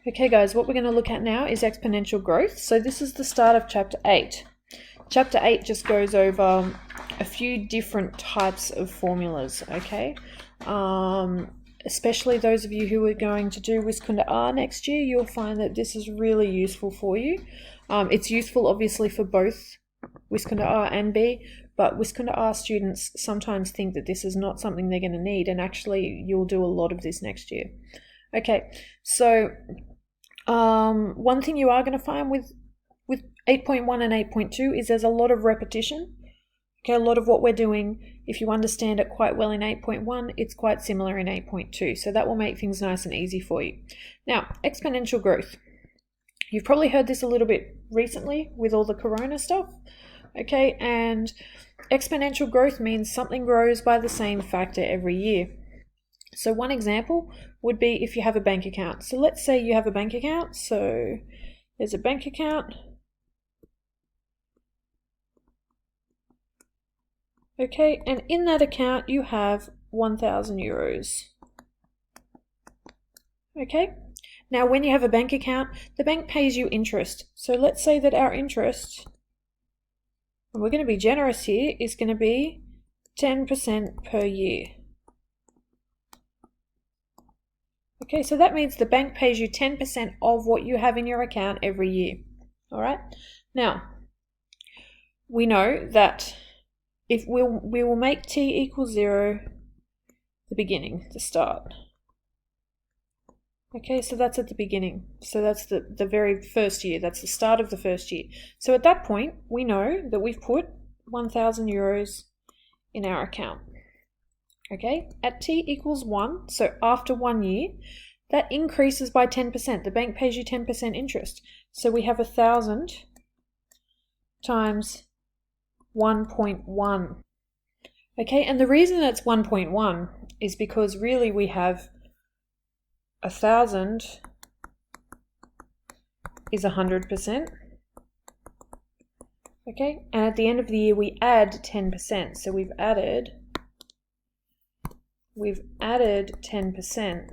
Okay guys, what we're going to look at now is exponential growth. So this is the start of chapter 8. Chapter 8 just goes over a few different types of formulas, okay? Especially those of you who are going to do Wisconsin R next year, you'll find that this is really useful for you. It's useful obviously for both Wisconsin R and B, but Wisconsin R students sometimes think that this is not something they're going to need, and actually you'll do a lot of this next year. Okay, so one thing you are going to find with 8.1 and 8.2 is there's a lot of repetition. Okay, a lot of what we're doing, if you understand it quite well in 8.1, it's quite similar in 8.2. So that will make things nice and easy for you. Now, exponential growth. You've probably heard this a little bit recently with all the corona stuff. Okay, and exponential growth means something grows by the same factor every year. So one example would be if you have a bank account. So let's say you have a bank account. So there's a bank account. Okay, and in that account you have 1,000 euros. Okay, now when you have a bank account, the bank pays you interest. So let's say that our interest, and we're going to be generous here, is going to be 10% per year. Okay, so that means the bank pays you 10% of what you have in your account every year. All right, now we know that if we will make t equals 0 the beginning, the start. Okay, so that's at the beginning. So that's the very first year. That's the start of the first year. So at that point, we know that we've put 1,000 euros in our account. Okay, at t equals 1, so after 1 year, that increases by 10%. The bank pays you 10% interest. So we have 1,000 times 1.1. Okay, and the reason that's 1.1 is because really we have 1,000 is 100%. Okay, and at the end of the year we add 10%. So we've added 10%.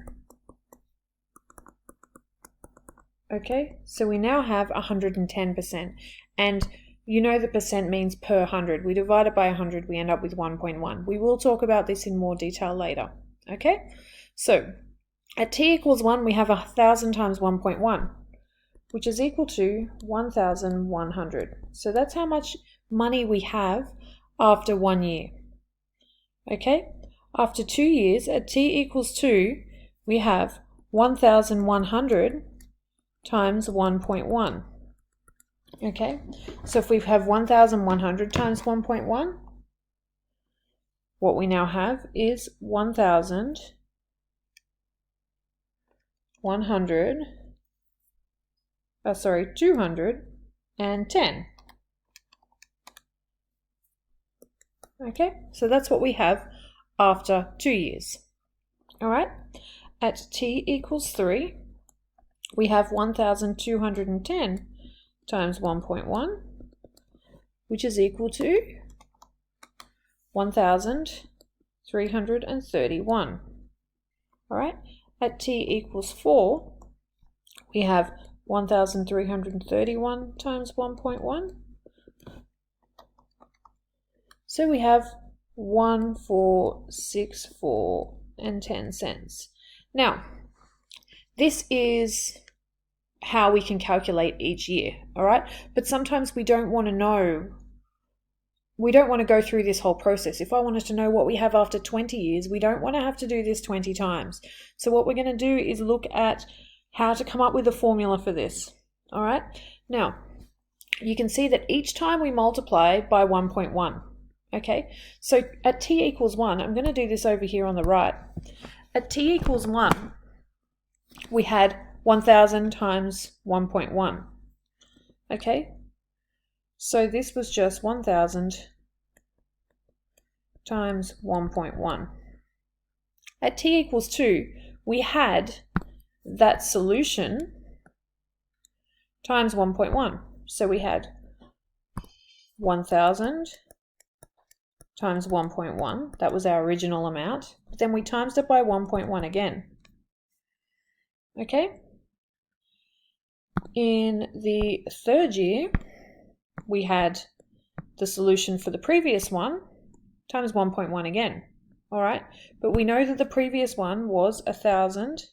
Okay, so we now have 110%. And you know the percent means per 100. We divide it by 100, we end up with 1.1. We will talk about this in more detail later. Okay, so at t equals 1, we have 1,000 times 1.1, which is equal to 1,100. So that's how much money we have after 1 year. Okay, after 2 years, at t equals 2, we have 1,100 times 1.1. Okay, so if we have 1,100 times 1.1, what we now have is 210. Okay, so that's what we have after 2 years. All right, at t equals 3, we have 1,210 times 1.1, which is equal to 1,331. All right, at t equals 4, we have 1,331 times 1.1. So we have 1,464 and 10 cents. Now, this is how we can calculate each year, all right? But sometimes we don't want to know, we don't want to go through this whole process. If I wanted to know what we have after 20 years, we don't want to have to do this 20 times. So what we're going to do is look at how to come up with a formula for this, all right? Now, you can see that each time we multiply by 1.1, okay? So at t equals 1, I'm going to do this over here on the right. At t equals 1, we had 1,000 times 1.1. Okay, so this was just 1,000 times 1.1. At t equals 2, we had that solution times 1.1. So we had 1,000 times 1.1. That was our original amount. But then we times it by 1.1 again. Okay, in the third year, we had the solution for the previous one times 1.1 again. All right, but we know that the previous one was 1,000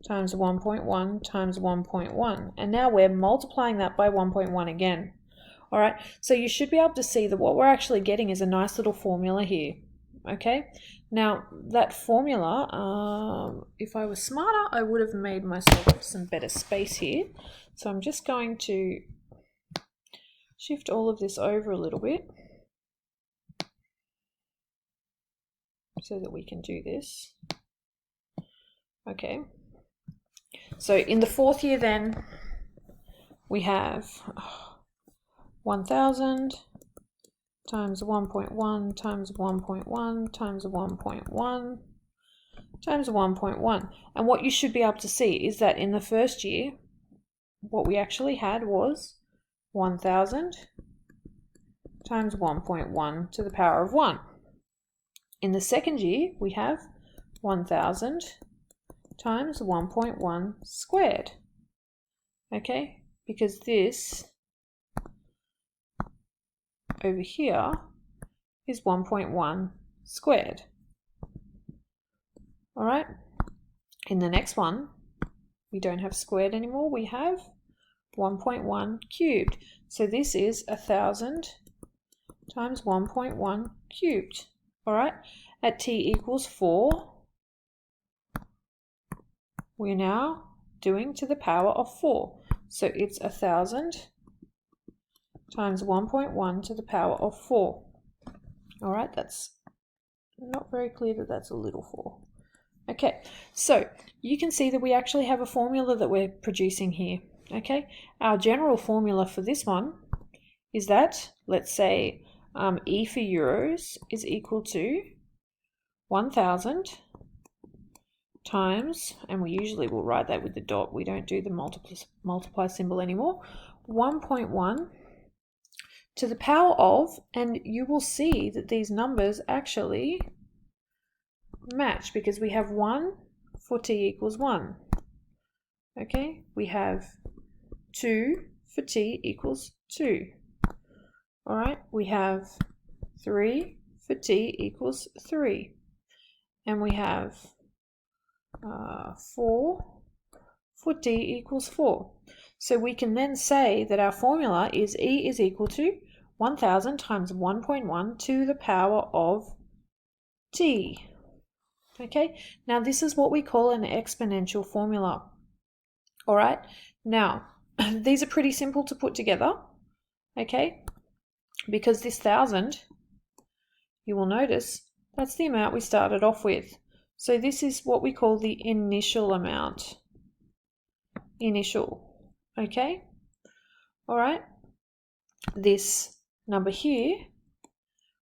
times 1.1 times 1.1, and now we're multiplying that by 1.1 again. All right, so you should be able to see that what we're actually getting is a nice little formula here. Okay, now that formula, if I was smarter, I would have made myself some better space here. So I'm just going to shift all of this over a little bit so that we can do this. Okay, so in the fourth year then, we have 1,000 times 1.1 times 1.1 times 1.1 times 1.1. And what you should be able to see is that in the first year, what we actually had was 1,000 times 1.1 to the power of 1. In the second year, we have 1,000 times 1.1 squared. Okay, because this over here is 1.1 squared. All right, in the next one, we don't have squared anymore, we have 1.1 cubed. So this is 1,000 times 1.1 cubed. All right, at t equals 4, we're now doing to the power of 4. So it's 1,000 times 1.1 to the power of 4. All right, that's not very clear that that's a little 4. Okay, so you can see that we actually have a formula that we're producing here. Okay, our general formula for this one is that, let's say, E for euros is equal to 1,000 times, and we usually will write that with the dot, we don't do the multiply symbol anymore, 1.1 to the power of, and you will see that these numbers actually match because we have 1 for t equals 1. Okay, we have 2 for t equals 2. All right, we have 3 for t equals 3. And we have 4 for t equals 4. So we can then say that our formula is E is equal to 1,000 times 1.1 to the power of t. Okay, now this is what we call an exponential formula. All right, now these are pretty simple to put together, okay, because this 1,000, you will notice that's the amount we started off with. So this is what we call the initial amount. Initial, okay? All right, this number here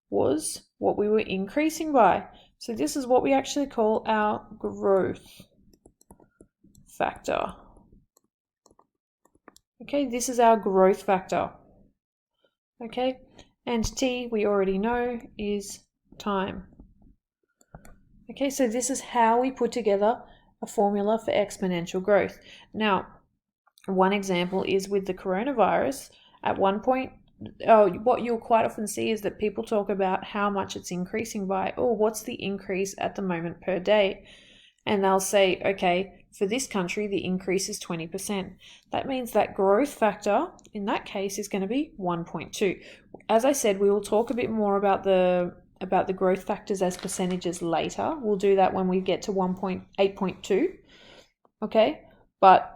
was what we were increasing by. So this is what we actually call our growth factor. Okay, this is our growth factor. Okay, and t, we already know, is time. Okay, so this is how we put together a formula for exponential growth. Now, one example is with the coronavirus. At one point, what you'll quite often see is that people talk about how much it's increasing by. Oh, what's the increase at the moment per day? And they'll say, okay, for this country, the increase is 20%. That means that growth factor in that case is going to be 1.2. As I said, we will talk a bit more about the growth factors as percentages later. We'll do that when we get to 8.2. Okay, but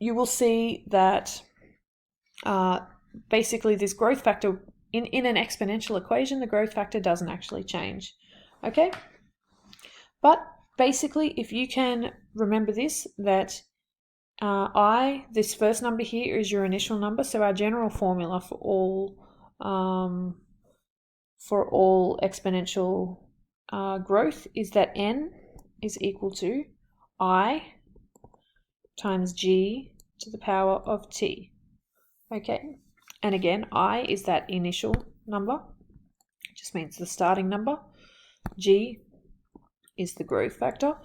you will see that basically this growth factor in an exponential equation, the growth factor doesn't actually change. Okay, but basically, if you can remember this, that this first number here is your initial number. So our general formula for all exponential growth is that n is equal to I times g to the power of t. Okay, and again, I is that initial number, it just means the starting number. G is the growth factor,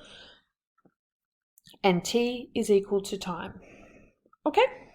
and t is equal to time. Okay.